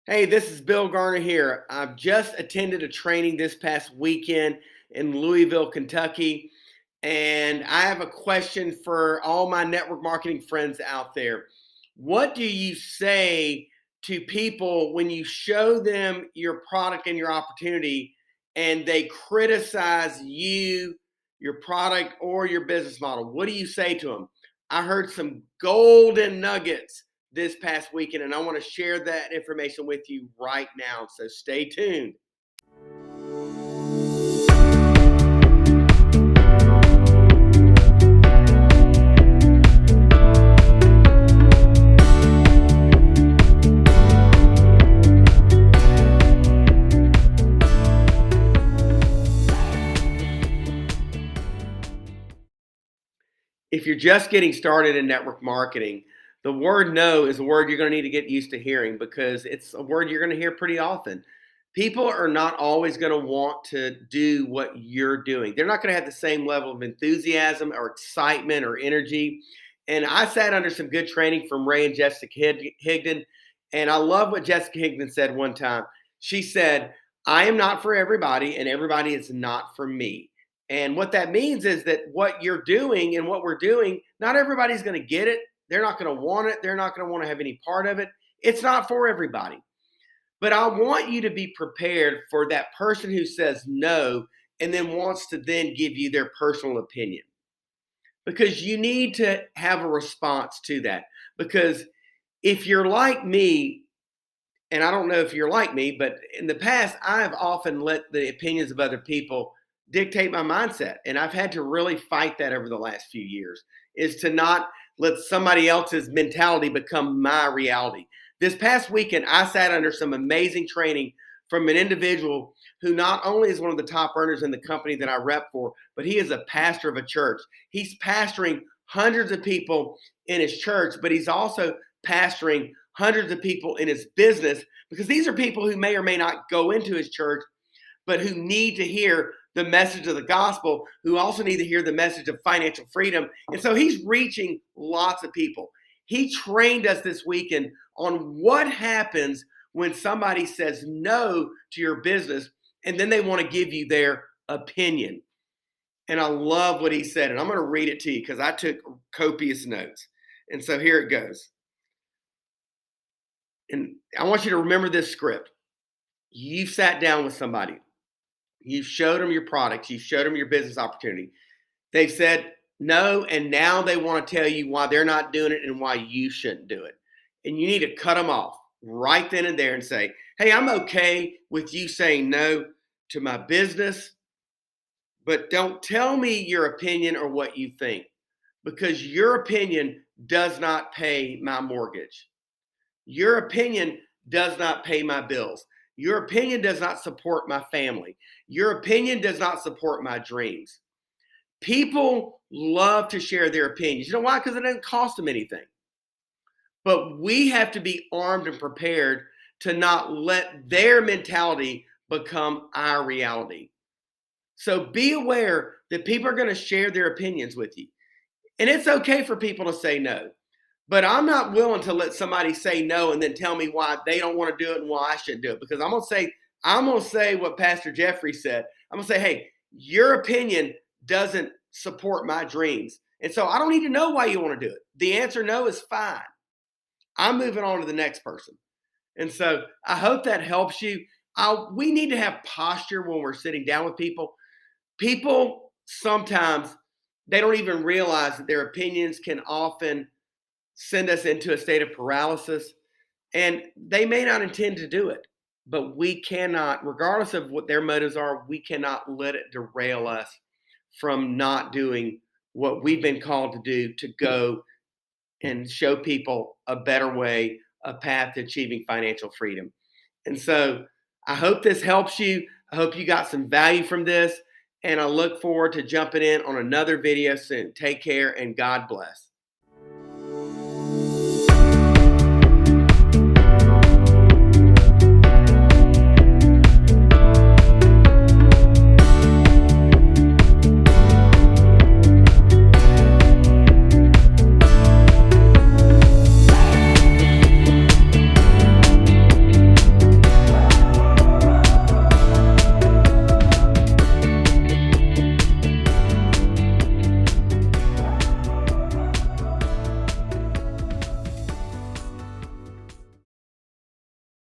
Hey, this is Bill Garner here. I've just attended a training this past weekend in Louisville, Kentucky, and I have a question for all my network marketing friends out there. What do you say to people when you show them your product and your opportunity and they criticize you, your product, or your business model? What do you say to them? I heard some golden nuggets this past weekend, and I want to share that information with you right now. So stay tuned. If you're just getting started in network marketing, the word no is a word you're going to need to get used to hearing because it's a word you're going to hear pretty often. People are not always going to want to do what you're doing. They're not going to have the same level of enthusiasm or excitement or energy. And I sat under some good training from Ray and Jessica Higdon. And I love what Jessica Higdon said one time. She said, I am not for everybody, and everybody is not for me. And what that means is that what you're doing and what we're doing, not everybody's going to get it. They're not going to want it. They're not going to want to have any part of it. It's not for everybody. But I want you to be prepared for that person who says no and then wants to then give you their personal opinion. Because you need to have a response to that. Because if you're like me, and I don't know if you're like me, but in the past, I've often let the opinions of other people dictate my mindset. And I've had to really fight that over the last few years, is to not let somebody else's mentality become my reality. This past weekend, I sat under some amazing training from an individual who not only is one of the top earners in the company that I rep for, but he is a pastor of a church. He's pastoring hundreds of people in his church, but he's also pastoring hundreds of people in his business, because these are people who may or may not go into his church, but who need to hear the message of the gospel, who also need to hear the message of financial freedom. And so he's reaching lots of people. He trained us this weekend on what happens when somebody says no to your business and then they want to give you their opinion. And I love what he said. And I'm going to read it to you because I took copious notes. And so here it goes. And I want you to remember this script. You sat down with somebody. You showed them your products. You showed them your business opportunity. They've said no, and now they want to tell you why they're not doing it and why you shouldn't do it. And you need to cut them off right then and there and say, hey, I'm okay with you saying no to my business, but don't tell me your opinion or what you think, because your opinion does not pay my mortgage. Your opinion does not pay my bills. Your opinion does not support my family. Your opinion does not support my dreams. People love to share their opinions. You know why? Because it doesn't cost them anything. But we have to be armed and prepared to not let their mentality become our reality. So be aware that people are going to share their opinions with you. And it's okay for people to say no. But I'm not willing to let somebody say no and then tell me why they don't want to do it and why I shouldn't do it. Because I'm gonna say what Pastor Jeffrey said. I'm gonna say, hey, your opinion doesn't support my dreams. And so I don't need to know why you want to do it. The answer no is fine. I'm moving on to the next person. And so I hope that helps you. We need to have posture when we're sitting down with people. People sometimes they don't even realize that their opinions can often send us into a state of paralysis, and they may not intend to do it, but we cannot, regardless of what their motives are, we cannot let it derail us from not doing what we've been called to do, to go and show people a better way, a path to achieving financial freedom. And so I hope this helps you. I hope you got some value from this, and I look forward to jumping in on another video soon. Take care and God bless.